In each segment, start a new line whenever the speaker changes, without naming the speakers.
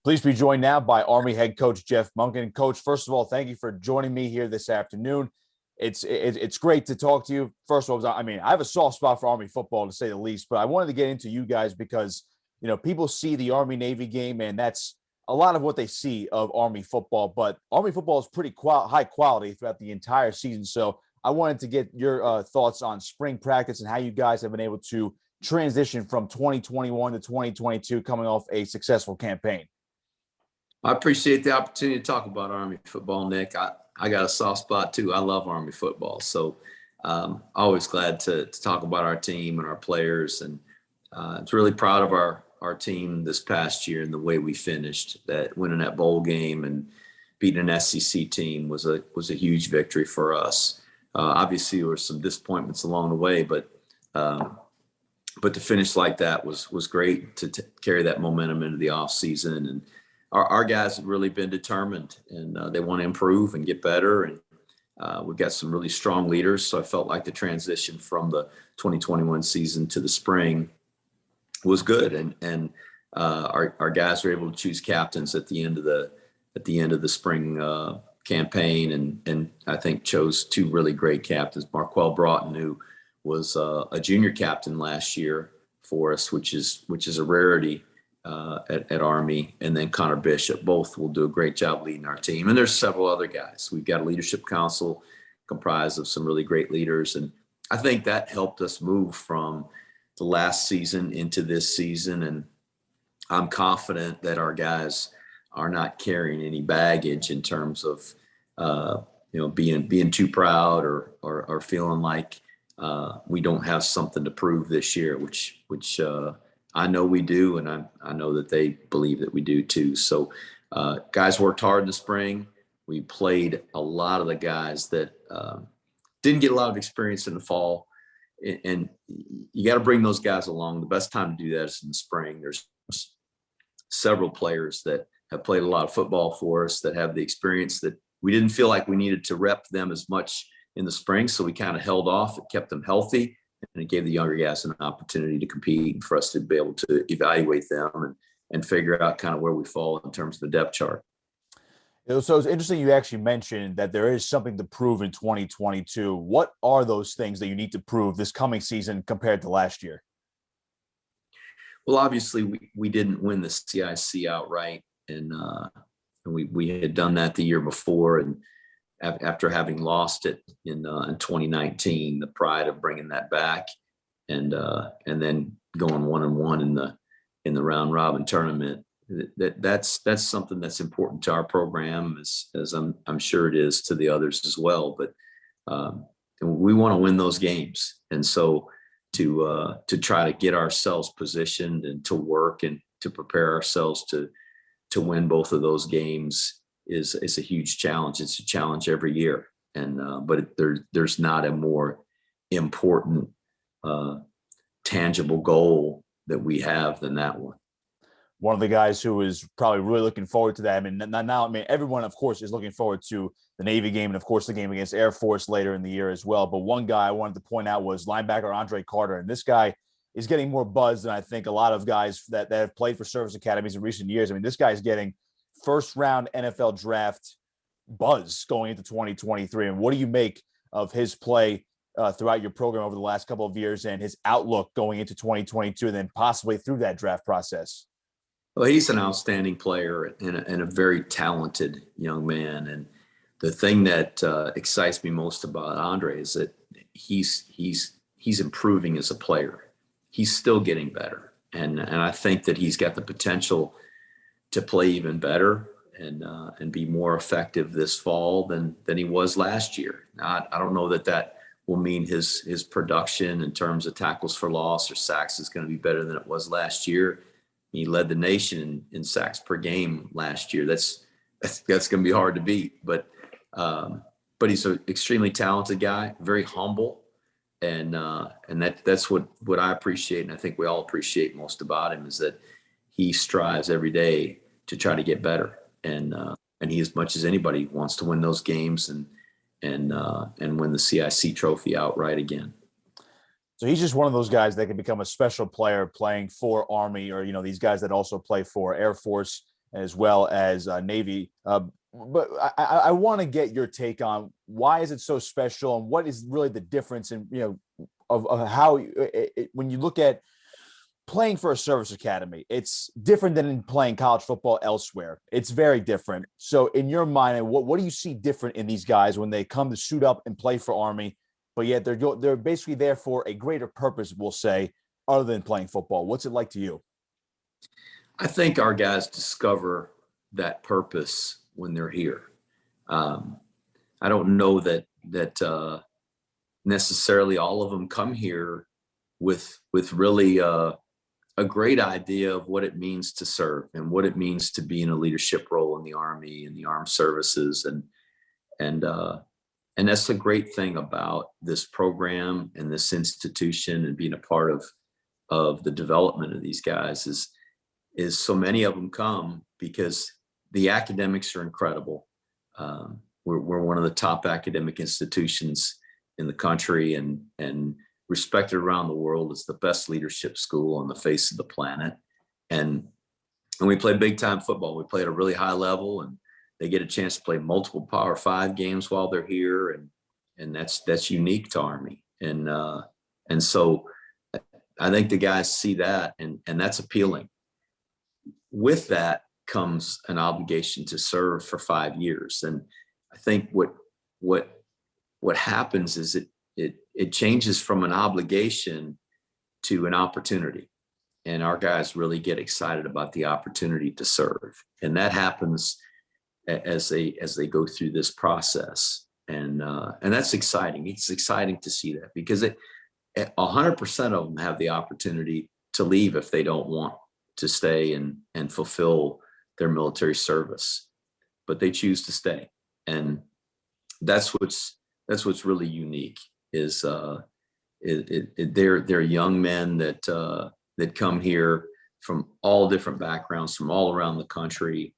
Pleased to be joined now by Army head coach Jeff Monken. Coach, first of all, thank you for joining me here this afternoon. It's great to talk to you. First of all, I have a soft spot for Army football, to say the least, but I wanted to get into you guys because, people see the Army-Navy game, and that's a lot of what they see of Army football, but Army football is pretty high quality throughout the entire season. So I wanted to get your thoughts on spring practice and how you guys have been able to transition from 2021 to 2022 coming off a successful campaign.
I appreciate the opportunity to talk about Army football, Nick. I got a soft spot too. I love Army football. So always glad to talk about our team and our players. And it's really proud of our team this past year and the way we finished. That winning that bowl game and beating an SEC team was a huge victory for us. Obviously, there were some disappointments along the way, but to finish like that was great to carry that momentum into the off season. And our guys have really been determined, and they want to improve and get better. And we've got some really strong leaders. So I felt like the transition from the 2021 season to the spring was good. And our guys were able to choose captains at the end of the spring campaign, and I think chose two really great captains. Marquel Broughton, who was a junior captain last year for us, which is a rarity at Army, and then Connor Bishop. Both will do a great job leading our team. And there's several other guys. We've got a leadership council comprised of some really great leaders, and I think that helped us move from the last season into this season. And I'm confident that our guys are not carrying any baggage in terms of being too proud or feeling like we don't have something to prove this year, which I know we do, and I know that they believe that we do too. So guys worked hard in the spring. We played a lot of the guys that didn't get a lot of experience in the fall, and you got to bring those guys along. The best time to do that is in the spring. There's several players that have played a lot of football for us that have the experience that we didn't feel like we needed to rep them as much in the spring. So we kind of held off. It kept them healthy, and it gave the younger guys an opportunity to compete and for us to be able to evaluate them and figure out kind of where we fall in terms of the depth chart.
So it's interesting you actually mentioned that there is something to prove in 2022. What are those things that you need to prove this coming season compared to last year?
Well, obviously we didn't win the CIC outright, and we had done that the year before, and after having lost it in 2019, the pride of bringing that back and then going 1-1 in the round robin tournament, that's something that's important to our program, as I'm sure it is to the others as well. But we want to win those games, and so to try to get ourselves positioned and to work and to prepare ourselves to win both of those games is a huge challenge. It's a challenge every year, but there's not a more important tangible goal that we have than that one.
One of the guys who is probably really looking forward to that. Everyone, of course, is looking forward to the Navy game and, of course, the game against Air Force later in the year as well. But one guy I wanted to point out was linebacker Andre Carter. And this guy is getting more buzz than I think a lot of guys that have played for service academies in recent years. This guy is getting first-round NFL draft buzz going into 2023. And what do you make of his play throughout your program over the last couple of years and his outlook going into 2022 and then possibly through that draft process?
Well, he's an outstanding player and a very talented young man. And the thing that excites me most about Andre is that he's improving as a player. He's still getting better, and I think that he's got the potential to play even better and be more effective this fall than he was last year. Now, I don't know that will mean his production in terms of tackles for loss or sacks is going to be better than it was last year. He led the nation in sacks per game last year. That's going to be hard to beat, but he's an extremely talented guy, very humble, and that's what I appreciate, and I think we all appreciate most about him, is that he strives every day to try to get better, and he, as much as anybody, wants to win those games and win the CIC trophy outright again.
So he's just one of those guys that can become a special player playing for Army, or, these guys that also play for Air Force. as well as Navy. But I want to get your take on why is it so special, and what is really the difference in, of how when you look at playing for a service academy, it's different than in playing college football elsewhere. It's very different. So in your mind, what do you see different in these guys when they come to suit up and play for Army, but yet they're basically there for a greater purpose, we'll say, other than playing football? What's it like to you?
I think our guys discover that purpose when they're here. I don't know that necessarily all of them come here with really a great idea of what it means to serve and what it means to be in a leadership role in the Army and the armed services. And that's a great thing about this program and this institution and being a part of the development of these guys is so many of them come because the academics are incredible. We're one of the top academic institutions in the country and respected around the world as the best leadership school on the face of the planet. And we play big time football. We play at a really high level, and they get a chance to play multiple Power 5 games while they're here. And that's unique to Army. And so I think the guys see that, and that's appealing. With that comes an obligation to serve for 5 years. And I think what happens is it changes from an obligation to an opportunity. And our guys really get excited about the opportunity to serve. And that happens as they go through this process. And that's exciting. It's exciting to see that because 100% of them have the opportunity to leave if they don't want to stay and fulfill their military service, but they choose to stay. And that's what's really unique is they're young men that come here from all different backgrounds, from all around the country,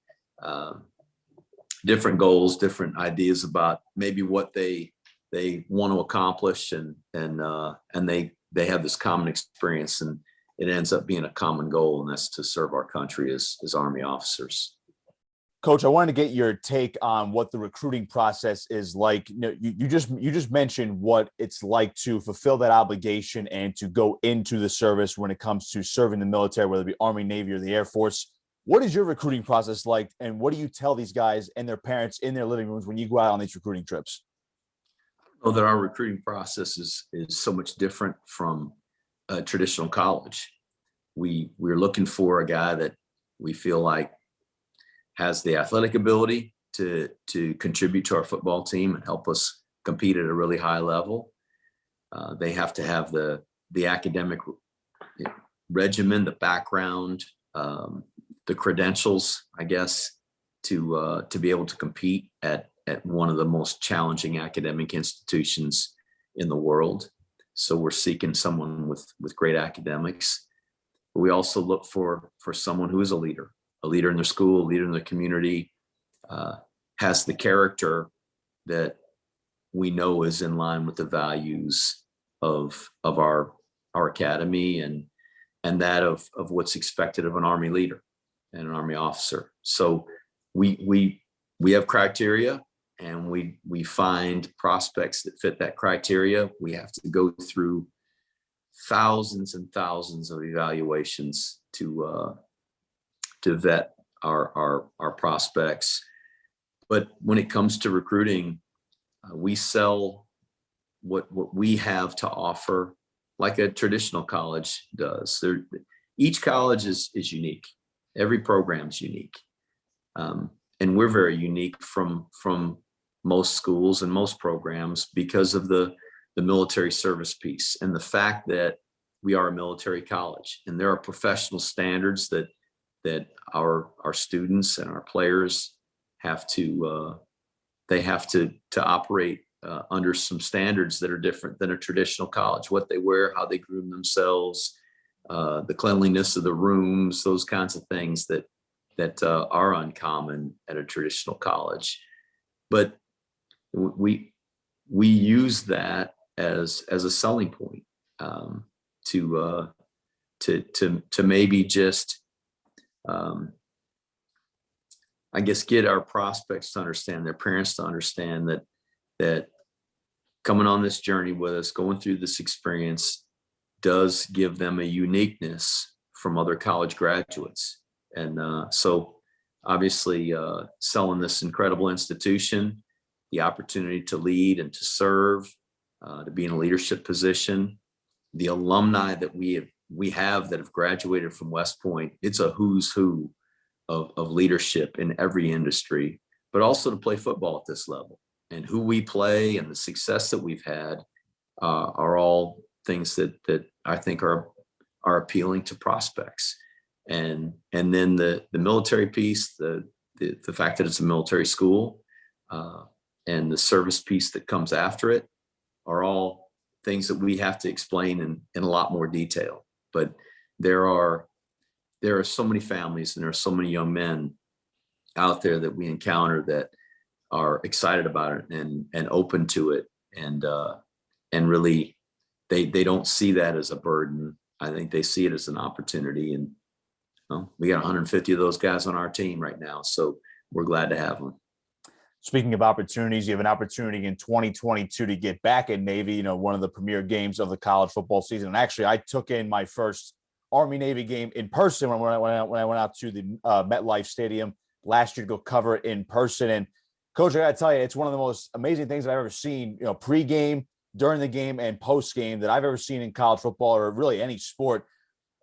different goals, different ideas about maybe what they want to accomplish, and they have this common experience, and it ends up being a common goal, and that's to serve our country as Army officers.
Coach, I wanted to get your take on what the recruiting process is like. You just mentioned what it's like to fulfill that obligation and to go into the service when it comes to serving the military, whether it be Army, Navy, or the Air Force. What is your recruiting process like, and what do you tell these guys and their parents in their living rooms when you go out on these recruiting trips?
I know that our recruiting process is so much different from a traditional college. We're looking for a guy that we feel like has the athletic ability to contribute to our football team and help us compete at a really high level. They have to have the academic regimen, the background, the credentials, I guess, to be able to compete at one of the most challenging academic institutions in the world. So we're seeking someone with great academics. But we also look for someone who is a leader in their school, a leader in the community, has the character that we know is in line with the values of our academy and that of what's expected of an Army leader and an Army officer. So we have criteria, and we find prospects that fit that criteria. We have to go through thousands and thousands of evaluations to vet our prospects. But when it comes to recruiting, we sell what we have to offer like a traditional college does. Each college is unique. Every program is unique. And we're very unique from most schools and most programs because of the military service piece and the fact that we are a military college, and there are professional standards that our students and our players have to operate under some standards that are different than a traditional college. What they wear, how they groom themselves, the cleanliness of the rooms, those kinds of things that are uncommon at a traditional college. But we use that as a selling point to maybe just I guess, get our prospects to understand, their parents to understand that coming on this journey with us, going through this experience, does give them a uniqueness from other college graduates. And so obviously selling this incredible institution, the opportunity to lead and to serve, to be in a leadership position, the alumni that we have that have graduated from West Point, it's a who's who of leadership in every industry, but also to play football at this level. And who we play and the success that we've had are all things that I think are appealing to prospects. And then the military piece, the fact that it's a military school, and the service piece that comes after it are all things that we have to explain in a lot more detail. But there are so many families and there are so many young men out there that we encounter that are excited about it and open to it. And really they don't see that as a burden. I think they see it as an opportunity. And we got 150 of those guys on our team right now. So we're glad to have them.
Speaking of opportunities, you have an opportunity in 2022 to get back at Navy, one of the premier games of the college football season. And actually, I took in my first Army-Navy game in person when I went out to the MetLife Stadium last year to go cover it in person. And Coach, I got to tell you, it's one of the most amazing things I've ever seen, pre-game, during the game, and post-game that I've ever seen in college football or really any sport.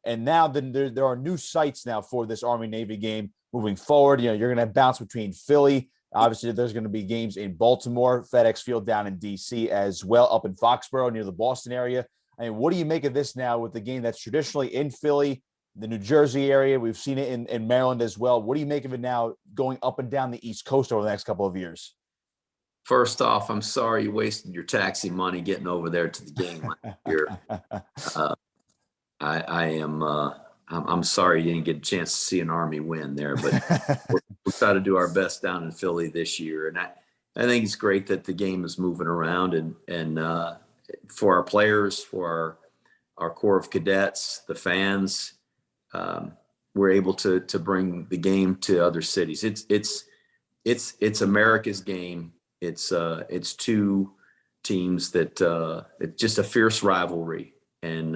And now there are new sites now for this Army-Navy game moving forward. You're going to bounce between Philly. Obviously, there's going to be games in Baltimore, FedEx Field down in D.C. as well, up in Foxborough near the Boston area. I mean, what do you make of this now with the game that's traditionally in Philly, the New Jersey area? We've seen it in Maryland as well. What do you make of it now going up and down the East Coast over the next couple of years?
First off, I'm sorry you wasted your taxi money getting over there to the game last year. I'm sorry you didn't get a chance to see an Army win there, but we'll try to do our best down in Philly this year. And I think it's great that the game is moving around and for our players, for our Corps of Cadets, the fans, we're able to bring the game to other cities. It's America's game. It's two teams that it's just a fierce rivalry. And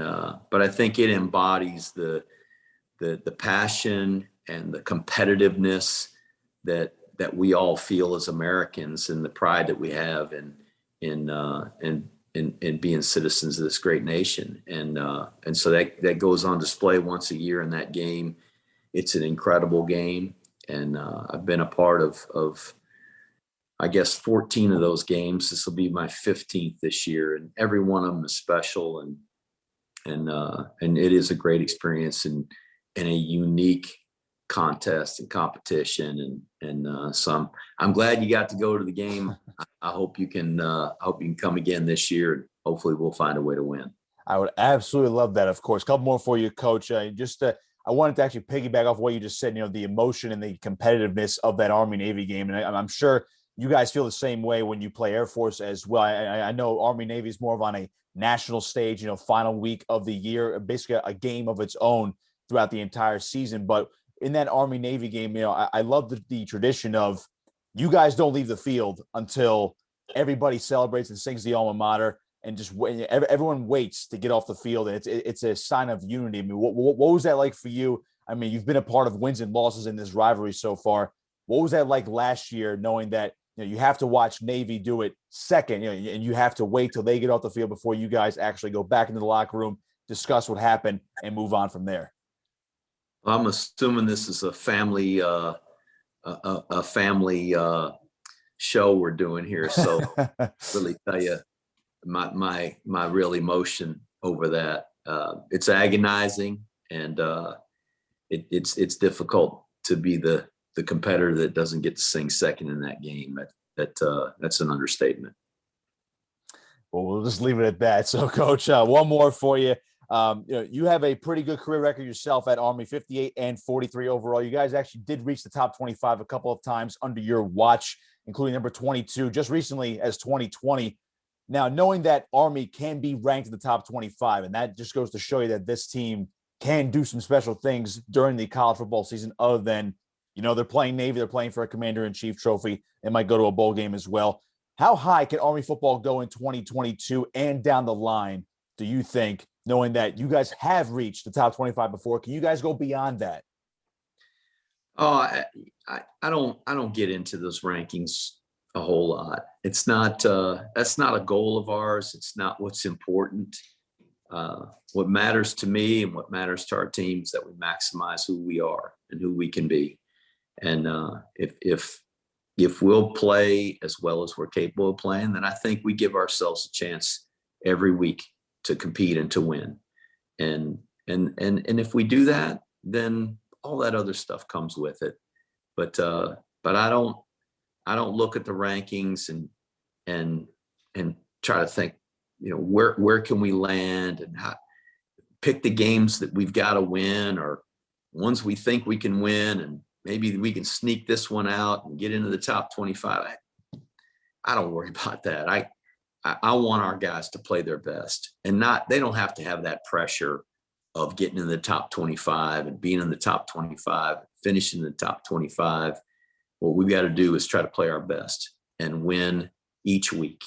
but I think it embodies the passion and the competitiveness that we all feel as Americans, and the pride that we have in being citizens of this great nation. And so that goes on display once a year in that game. It's an incredible game, and I've been a part of I guess 14 of those games. This will be my 15th this year, and every one of them is special, and it is a great experience and a unique contest and competition. And so I'm glad you got to go to the game. I hope you can come again this year, and hopefully we'll find a way to win.
I would absolutely love that. Of course. A couple more for you, Coach. I wanted to actually piggyback off what you just said, the emotion and the competitiveness of that Army-Navy game. And I'm sure you guys feel the same way when you play Air Force as well. I know Army-Navy is more of on a national stage, final week of the year, basically a game of its own throughout the entire season. But in that Army-Navy game, I love the tradition of you guys don't leave the field until everybody celebrates and sings the alma mater, and just everyone waits to get off the field. And it's a sign of unity. I mean, what was that like for you? I mean, you've been a part of wins and losses in this rivalry so far. What was that like last year, knowing that you have to watch Navy do it second, and you have to wait till they get off the field before you guys actually go back into the locker room, discuss what happened, and move on from there?
I'm assuming this is a family show we're doing here. So really tell you my real emotion over that. It's agonizing, and it's difficult to be the competitor that doesn't get to sing second in that game. That's an understatement.
Well, we'll just leave it at that. So, Coach, one more for you. You have a pretty good career record yourself at Army, 58 and 43 overall. You guys actually did reach the top 25 a couple of times under your watch, including number 22 just recently as 2020. Now, knowing that Army can be ranked in the top 25, and that just goes to show you that this team can do some special things during the college football season other than They're playing Navy. They're playing for a Commander-in-Chief trophy. They might go to a bowl game as well. How high can Army football go in 2022 and down the line, do you think, knowing that you guys have reached the top 25 before? Can you guys go beyond that?
Oh, I don't get into those rankings a whole lot. It's not that's not a goal of ours. It's not what's important. What matters to me and what matters to our team is that we maximize who we are and who we can be. And if we'll play as well as we're capable of playing, then I think we give ourselves a chance every week to compete and to win. And if we do that, then all that other stuff comes with it. But I don't look at the rankings and try to think, where can we land and how, pick the games that we've got to win or ones we think we can win, and maybe we can sneak this one out and get into the top 25. I don't worry about that. I want our guys to play their best, and they don't have to have that pressure of getting in the top 25 and being in the top 25, finishing in the top 25. What we've got to do is try to play our best and win each week.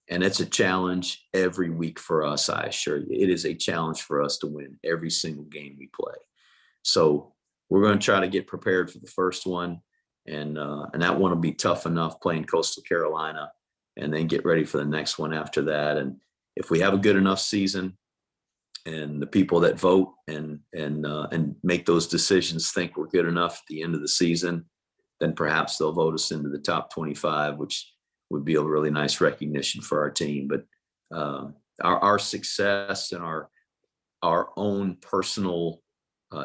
And it's a challenge every week for us, I assure you. It is a challenge for us to win every single game we play. So we're going to try to get prepared for the first one. And that one will be tough enough, playing Coastal Carolina, and then get ready for the next one after that. And if we have a good enough season and the people that vote and make those decisions think we're good enough at the end of the season, then perhaps they'll vote us into the top 25, which would be a really nice recognition for our team. But our success and our own personal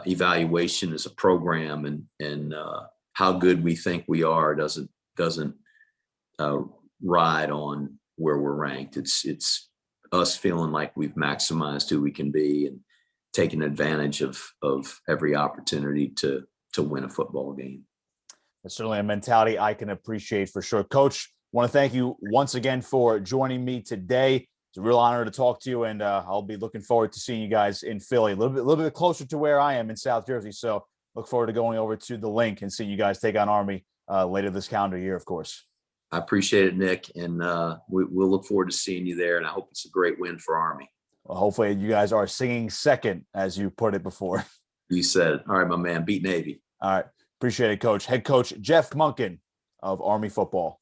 evaluation as a program and how good we think we are doesn't ride on where we're ranked. It's us feeling like we've maximized who we can be and taking advantage of every opportunity to win a football game.
That's certainly a mentality I can appreciate for sure. Coach, I want to thank you once again for joining me today. It's a real honor to talk to you, and I'll be looking forward to seeing you guys in Philly, a little bit closer to where I am in South Jersey. So look forward to going over to the Link and seeing you guys take on Army later this calendar year, of course.
I appreciate it, Nick, and we'll look forward to seeing you there, and I hope it's a great win for Army.
Well, hopefully you guys are singing second, as you put it before.
You said it. All right, my man, beat Navy.
All right. Appreciate it, Coach. Head coach Jeff Monken of Army football.